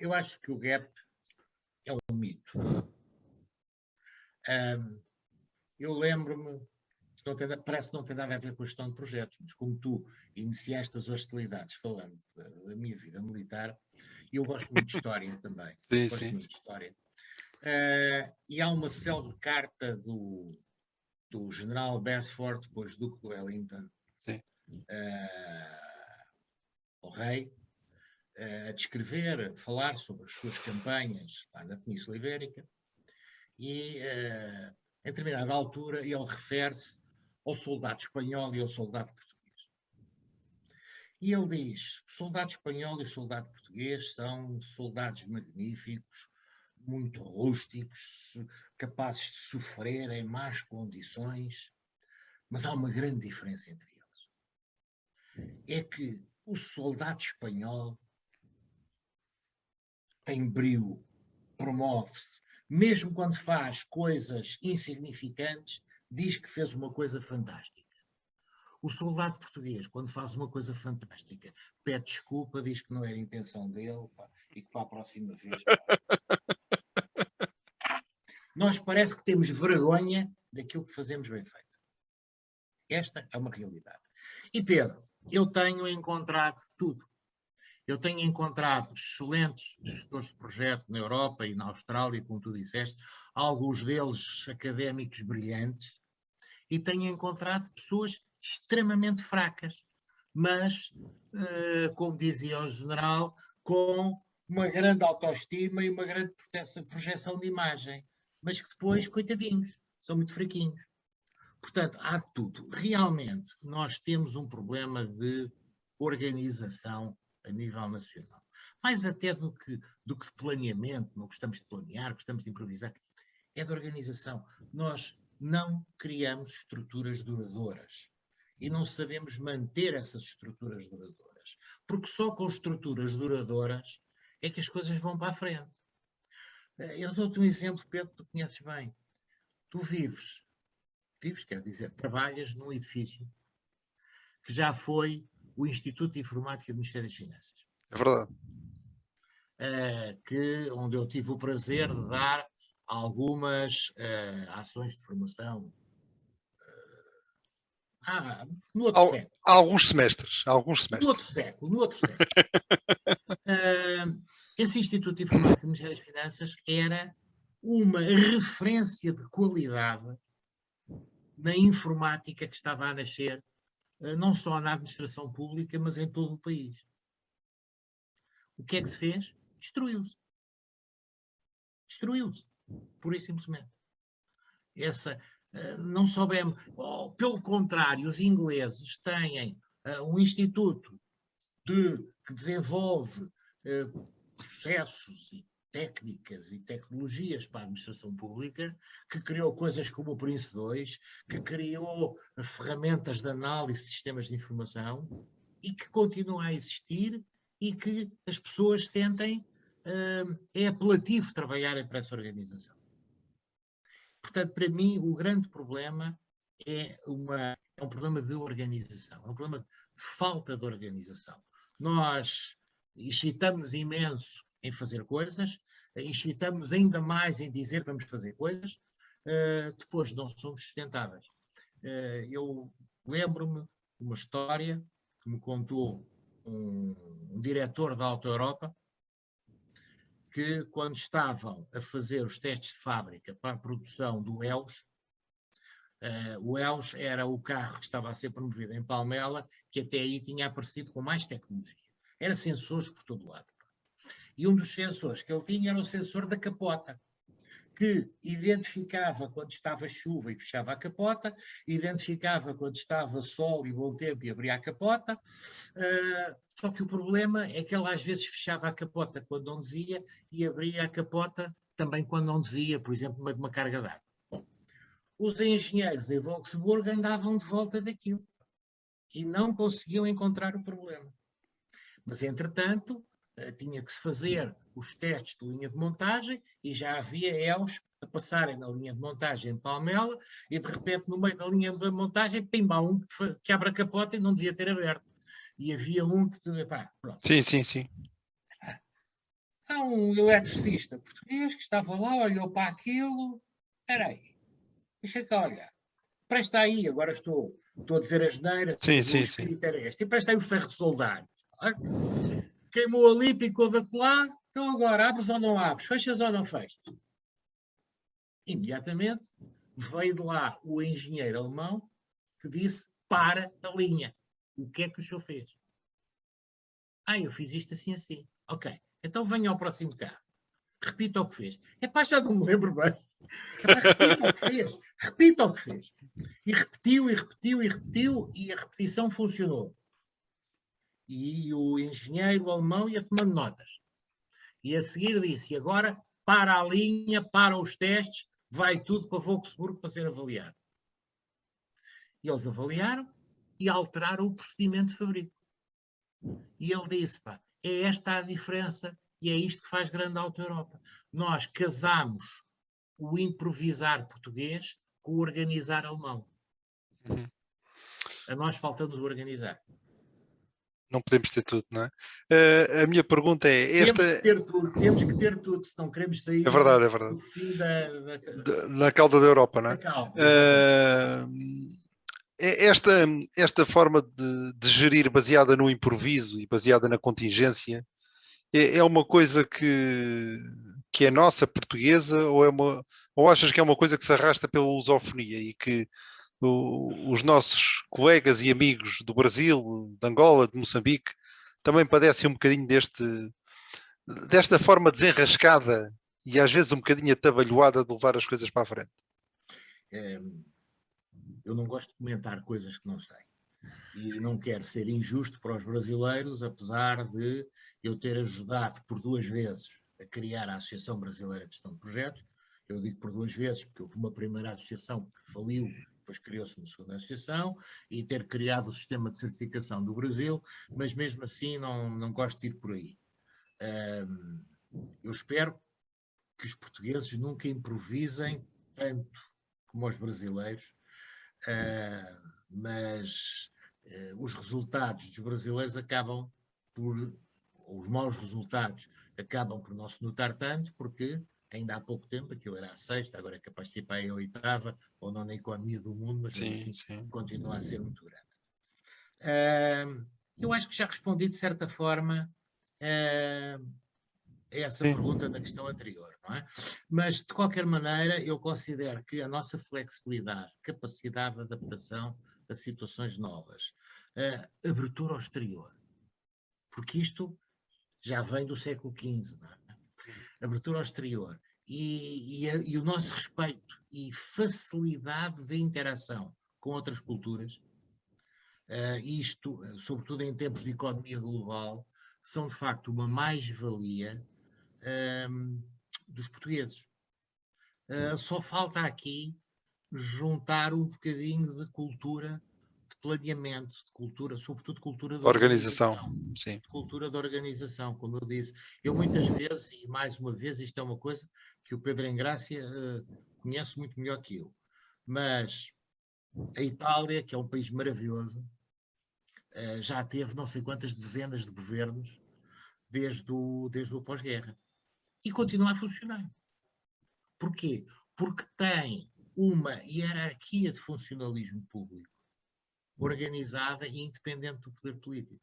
Eu acho que o gap é um mito. Eu lembro-me, parece não ter nada a ver com a gestão de projetos, mas como tu iniciaste as hostilidades falando da minha vida militar, eu gosto muito de história também. Gosto muito de história. E há uma célebre carta do general Beresford, depois Duque de Wellington, ao rei, a descrever, a falar sobre as suas campanhas na Península Ibérica, e em determinada altura ele refere-se ao soldado espanhol e ao soldado português. E ele diz: o soldado espanhol e o soldado português são soldados magníficos, muito rústicos, capazes de sofrer em más condições, mas há uma grande diferença entre eles. É que o soldado espanhol tem brio, promove-se, mesmo quando faz coisas insignificantes, diz que fez uma coisa fantástica. O soldado português, quando faz uma coisa fantástica, pede desculpa, diz que não era a intenção dele, e que para a próxima vez... Nós parece que temos vergonha daquilo que fazemos bem feito. Esta é uma realidade. E Pedro, eu tenho encontrado tudo. Eu tenho encontrado excelentes gestores de projeto na Europa e na Austrália, como tu disseste, alguns deles académicos brilhantes, e tenho encontrado pessoas extremamente fracas, mas, como dizia o general, com uma grande autoestima e uma grande projeção de imagem, mas que depois, coitadinhos, são muito fraquinhos. Portanto, há de tudo. Realmente, nós temos um problema de organização a nível nacional. Mais até do que de planeamento, não gostamos de planear, gostamos de improvisar, é de organização. Nós não criamos estruturas duradouras e não sabemos manter essas estruturas duradouras, porque só com estruturas duradouras é que as coisas vão para a frente. Eu dou-te um exemplo, Pedro, que tu conheces bem. Tu vives, quer dizer, trabalhas num edifício que já foi o Instituto de Informática do Ministério das Finanças. É verdade. Onde eu tive o prazer de dar algumas ações de formação no outro século. Há alguns semestres. No outro século. Esse Instituto de Informática do Ministério das Finanças era uma referência de qualidade na informática que estava a nascer, não só na administração pública, mas em todo o país. O que é que se fez? Destruiu-se. Destruiu-se. Pura e simplesmente. Não soubemos. Pelo contrário, os ingleses têm um instituto que desenvolve processos e técnicas e tecnologias para a administração pública, que criou coisas como o Prince 2, que criou ferramentas de análise de sistemas de informação e que continua a existir e que as pessoas sentem é apelativo trabalharem para essa organização. Portanto, para mim, o grande problema é um problema de organização, é um problema de falta de organização. Nós excitamos imenso em fazer coisas, excitamos ainda mais em dizer que vamos fazer coisas, depois não somos sustentáveis. Eu lembro-me de uma história que me contou um diretor da Auto Europa, que quando estavam a fazer os testes de fábrica para a produção do EOS, o EOS era o carro que estava a ser promovido em Palmela, que até aí tinha aparecido com mais tecnologia. Era sensores por todo lado. E um dos sensores que ele tinha era o sensor da capota, que identificava quando estava chuva e fechava a capota, identificava quando estava sol e bom tempo e abria a capota, só que o problema é que ele às vezes fechava a capota quando não devia e abria a capota também quando não devia, por exemplo, no meio de uma carga d'água. Os engenheiros em Wolfsburg andavam de volta daquilo e não conseguiam encontrar o problema. Mas, entretanto, tinha que se fazer os testes de linha de montagem e já havia EOS a passarem na linha de montagem em Palmela e, de repente, no meio da linha de montagem, pimba, um que abre a capota e não devia ter aberto. E havia um que... pronto. Sim. Há um eletricista português que estava lá, olhou para aquilo. Espera aí, deixa cá olhar. Presta aí, agora estou a dizer a geneira. Sim. E presta aí o ferro de soldar. Queimou ali, picou da lá. Então agora, abres ou não abres? Fechas ou não fechas? Imediatamente veio de lá o engenheiro alemão que disse, para a linha. O que é que o senhor fez? Eu fiz isto assim. Ok, então venha ao próximo carro. Repita o que fez. Já não me lembro bem. Repita o que fez. E repetiu e a repetição funcionou. E o engenheiro alemão ia tomando notas. E a seguir disse, agora para a linha, para os testes, vai tudo para Wolfsburg para ser avaliado. E eles avaliaram e alteraram o procedimento de fabrico. E ele disse, é esta a diferença e é isto que faz grande a Auto Europa. Nós casamos o improvisar português com o organizar alemão. A nós falta-nos o organizar. Não podemos ter tudo, não é? A minha pergunta é esta... Temos que ter tudo, se não queremos sair é verdade. do fim na cauda da Europa, não é? Da cauda. esta forma de gerir baseada no improviso e baseada na contingência é uma coisa que é nossa, portuguesa, ou achas que é uma coisa que se arrasta pela lusofonia e que os nossos colegas e amigos do Brasil, de Angola, de Moçambique, também padecem um bocadinho desta forma desenrascada e às vezes um bocadinho atabalhoada de levar as coisas para a frente? Eu não gosto de comentar coisas que não sei. E não quero ser injusto para os brasileiros, apesar de eu ter ajudado por 2 vezes a criar a Associação Brasileira de Gestão de Projetos. Eu digo por 2 vezes porque houve uma primeira associação que faliu, depois criou-se uma segunda associação, e ter criado o sistema de certificação do Brasil, mas mesmo assim não gosto de ir por aí. Eu espero que os portugueses nunca improvisem tanto como os brasileiros, mas os resultados dos brasileiros acabam por, os maus resultados acabam por não se notar tanto, porque ainda há pouco tempo aquilo era a 6ª, agora é capaz de ser para a 8ª, ou não na economia do mundo, mas assim continua a ser muito grande. Eu acho que já respondi de certa forma a essa pergunta na questão anterior, não é? Mas, de qualquer maneira, eu considero que a nossa flexibilidade, capacidade de adaptação a situações novas, abertura ao exterior, porque isto já vem do século XV, não é? Abertura ao exterior e o nosso respeito e facilidade de interação com outras culturas, isto, sobretudo em tempos de economia global, são de facto uma mais-valia dos portugueses. Só falta aqui juntar um bocadinho de cultura de planeamento, de cultura, sobretudo cultura de organização. Sim. Cultura de organização, como eu disse. Eu muitas vezes, e mais uma vez, isto é uma coisa que o Pedro Engrácia conhece muito melhor que eu, mas a Itália, que é um país maravilhoso, já teve não sei quantas dezenas de governos desde o pós-guerra. E continua a funcionar. Porquê? Porque tem uma hierarquia de funcionalismo público organizada e independente do poder político.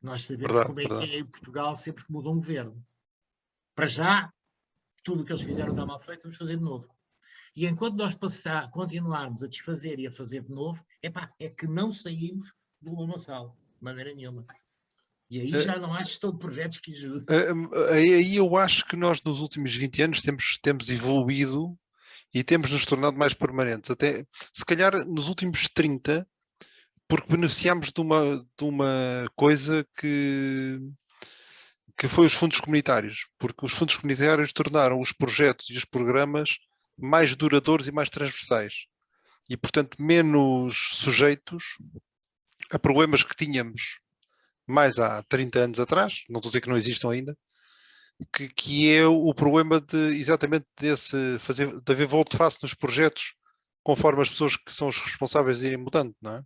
Nós sabemos como é que é em Portugal sempre que muda um governo. Para já, tudo o que eles fizeram está mal feito, vamos fazer de novo. E enquanto nós continuarmos a desfazer e a fazer de novo, é que não saímos do lamaçal, de maneira nenhuma. E aí já não há gestão de projetos que ajude. Aí eu acho que nós nos últimos 20 anos temos evoluído e temos nos tornado mais permanentes. Até, se calhar, nos últimos 30, porque beneficiámos de uma coisa que foi os fundos comunitários. Porque os fundos comunitários tornaram os projetos e os programas mais duradouros e mais transversais. E, portanto, menos sujeitos a problemas que tínhamos mais há 30 anos atrás, não estou a dizer que não existam ainda, que é o problema exatamente de haver volte-face nos projetos conforme as pessoas que são os responsáveis irem mudando, não é?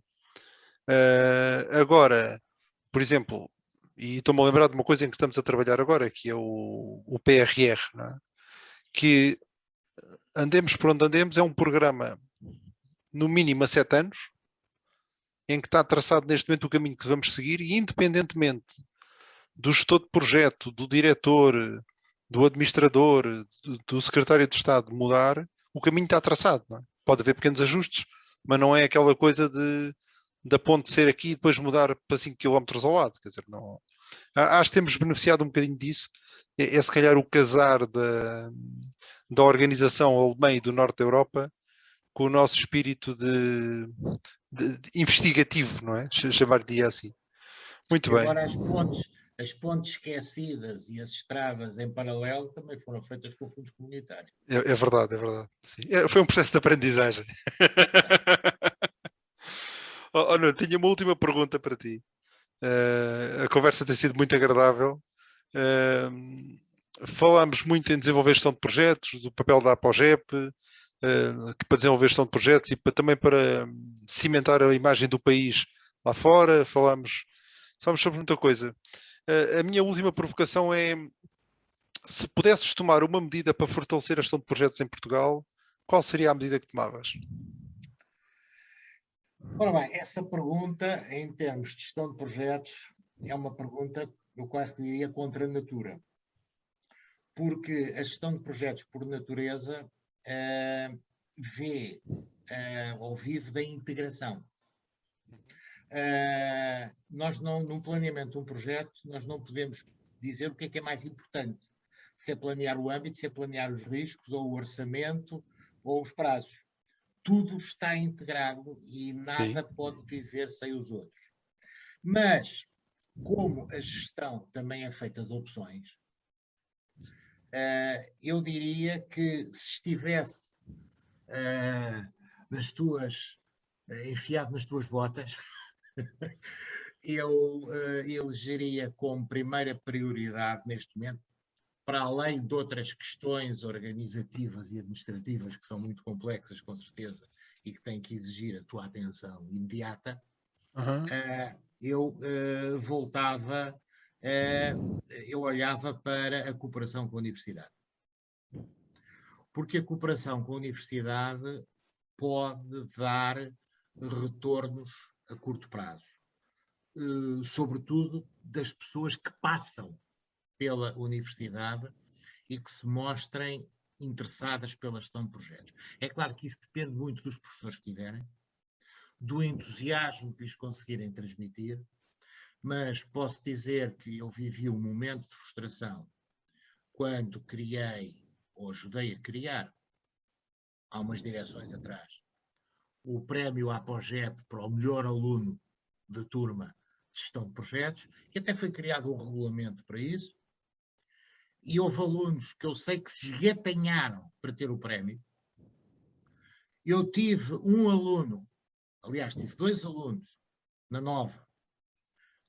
Agora, por exemplo, e estou-me a lembrar de uma coisa em que estamos a trabalhar agora, que é o PRR, não é? Que andemos por onde andemos, é um programa no mínimo a 7 anos, em que está traçado neste momento o caminho que vamos seguir, e independentemente do gestor de projeto, do diretor, do administrador, do secretário de Estado mudar, o caminho está traçado. Não é? Pode haver pequenos ajustes, mas não é aquela coisa da ponte ser aqui e depois mudar para 5 km ao lado. Quer dizer, não... Acho que temos beneficiado um bocadinho disso. É se calhar o casar da organização alemã e do norte da Europa com o nosso espírito de investigativo, não é? Chamar-lhe assim. Muito bem. Agora as pontes esquecidas e as estradas em paralelo também foram feitas com fundos comunitários. É verdade, é verdade. Sim. Foi um processo de aprendizagem. Não, tinha uma última pergunta para ti. A conversa tem sido muito agradável. Falámos muito em desenvolver gestão de projetos, do papel da APOGEP, para desenvolver gestão de projetos e também para cimentar a imagem do país lá fora. Falámos sobre muita coisa. A minha última provocação é: se pudesses tomar uma medida para fortalecer a gestão de projetos em Portugal, qual seria a medida que tomavas? Ora bem, essa pergunta, em termos de gestão de projetos, é uma pergunta, eu quase diria, contra a natura. Porque a gestão de projetos, por natureza, vê ou vive da integração. Nós não, no planeamento de um projeto, nós não podemos dizer o que é mais importante. Se é planear o âmbito, se é planear os riscos, ou o orçamento, ou os prazos. Tudo está integrado e nada pode viver sem os outros. Mas, como a gestão também é feita de opções, eu diria que se estivesse enfiado nas tuas botas, eu elegeria como primeira prioridade neste momento, para além de outras questões organizativas e administrativas que são muito complexas, com certeza, e que têm que exigir a tua atenção imediata, eu olhava para a cooperação com a universidade. Porque a cooperação com a universidade pode dar retornos a curto prazo, sobretudo das pessoas que passam pela universidade e que se mostrem interessadas pela gestão de projetos. É claro que isso depende muito dos professores que tiverem, do entusiasmo que lhes conseguirem transmitir, mas posso dizer que eu vivi um momento de frustração quando criei, ou ajudei a criar, há umas direções atrás, o prémio APOGEP para o melhor aluno de turma de gestão de projetos, e até foi criado um regulamento para isso, e houve alunos que eu sei que se esgatanharam para ter o prémio. Eu tive um aluno, aliás, tive 2 alunos na Nova,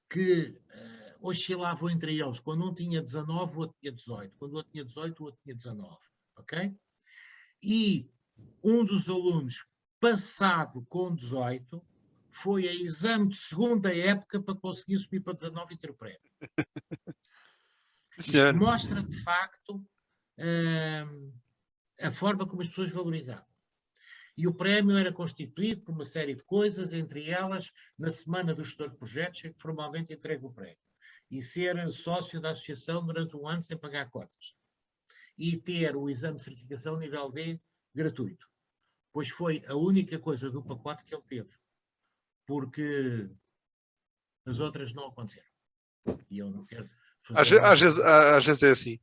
que oscilavam entre eles. Quando um tinha 19, o outro tinha 18. Quando o outro tinha 18, o outro tinha 19. Ok? E um dos alunos, passado com 18, foi a exame de segunda época para conseguir subir para 19 e ter o prémio. Isto mostra, de facto, a forma como as pessoas valorizavam. E o prémio era constituído por uma série de coisas, entre elas, na semana do gestor de projetos, que formalmente entrega o prémio. E ser sócio da associação durante um ano sem pagar cotas. E ter o exame de certificação nível D gratuito. Pois foi a única coisa do pacote que ele teve. Porque as outras não aconteceram. E eu não quero fazer... Às vezes é assim.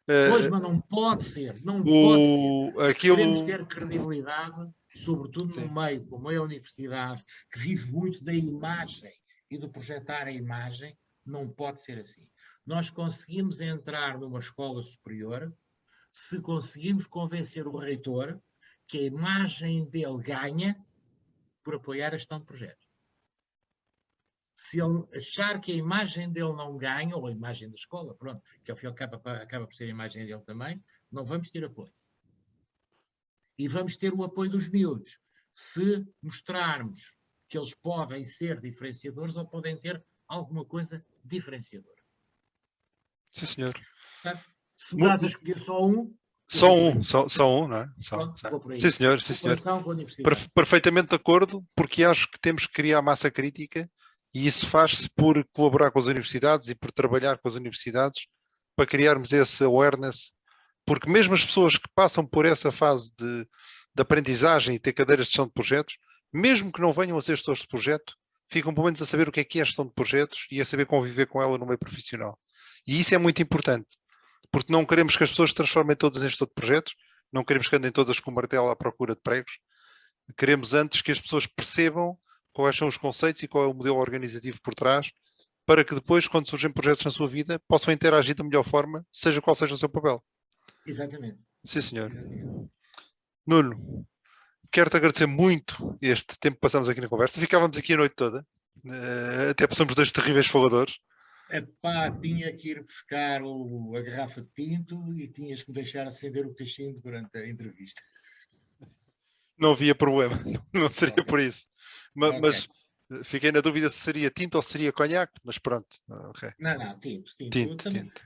Pois, mas não pode ser. Não pode ser. Se queremos ter credibilidade, sobretudo no meio, como é a universidade, que vive muito da imagem e do projetar a imagem, não pode ser assim. Nós conseguimos entrar numa escola superior se conseguimos convencer o reitor que a imagem dele ganha por apoiar a gestão de projetos. Se ele achar que a imagem dele não ganha, ou a imagem da escola, pronto, que ao fim acaba por ser a imagem dele também, não vamos ter apoio. E vamos ter o apoio dos miúdos. Se mostrarmos que eles podem ser diferenciadores ou podem ter alguma coisa diferenciadora. Sim, senhor. Portanto, se me dás a escolher só um... Só um, não é? Sim, senhor. Sim, senhor. Perfeitamente de acordo, porque acho que temos que criar massa crítica e isso faz-se por colaborar com as universidades e por trabalhar com as universidades para criarmos esse awareness, porque mesmo as pessoas que passam por essa fase de aprendizagem e ter cadeiras de gestão de projetos, mesmo que não venham a ser gestores de projeto, ficam pelo menos a saber o que é a gestão de projetos e a saber conviver com ela no meio profissional. E isso é muito importante, porque não queremos que as pessoas se transformem todas em gestor de projetos, não queremos que andem todas com o martelo à procura de pregos, queremos antes que as pessoas percebam quais são os conceitos e qual é o modelo organizativo por trás, para que depois, quando surgem projetos na sua vida, possam interagir da melhor forma, seja qual seja o seu papel. Exatamente. Sim, senhor. Nuno, quero-te agradecer muito este tempo que passamos aqui na conversa. Ficávamos aqui a noite toda, até passamos 2 terríveis faladores. Epá, tinha que ir buscar a garrafa de tinto e tinhas que me deixar acender o cachimbo durante a entrevista. Não havia problema, não seria por isso. Mas fiquei na dúvida se seria tinto ou se seria conhaque, mas pronto. Okay. Não, tinto.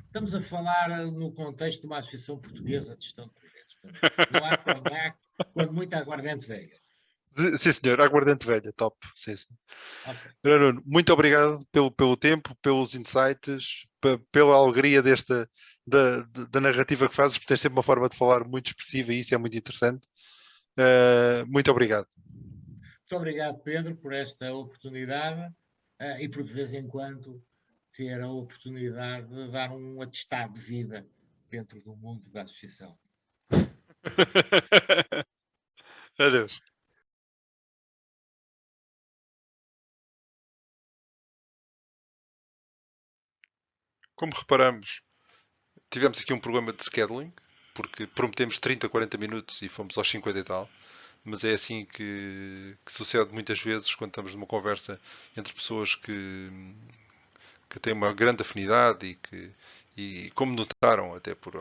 Estamos a falar no contexto de uma associação portuguesa de gestão de projetos. Não há cognac, quando muito aguardente velha. Sim, senhor, aguardente velha, top. Sim, sim. Ok. Nuno, muito obrigado pelo tempo, pelos insights, pela alegria da narrativa que fazes, porque tens sempre uma forma de falar muito expressiva e isso é muito interessante. Muito obrigado. Muito obrigado, Pedro, por esta oportunidade e por de vez em quando ter a oportunidade de dar um atestado de vida dentro do mundo da associação. Adeus. Como reparamos, tivemos aqui um problema de scheduling, porque prometemos 30, 40 minutos e fomos aos 50 e tal. Mas é assim que sucede muitas vezes quando estamos numa conversa entre pessoas que têm uma grande afinidade e como notaram até por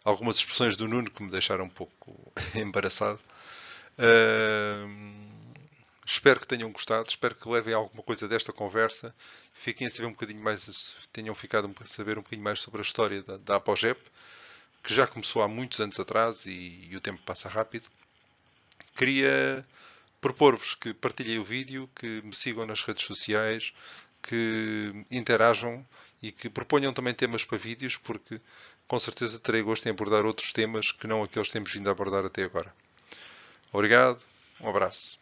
algumas expressões do Nuno que me deixaram um pouco embaraçado. Espero que tenham gostado, espero que levem alguma coisa desta conversa, fiquem a saber um bocadinho mais, tenham ficado a saber um bocadinho mais sobre a história da Apogep, que já começou há muitos anos atrás e o tempo passa rápido. Queria propor-vos que partilhem o vídeo, que me sigam nas redes sociais, que interajam e que proponham também temas para vídeos, porque com certeza terei gosto em abordar outros temas que não aqueles que temos vindo a abordar até agora. Obrigado, um abraço.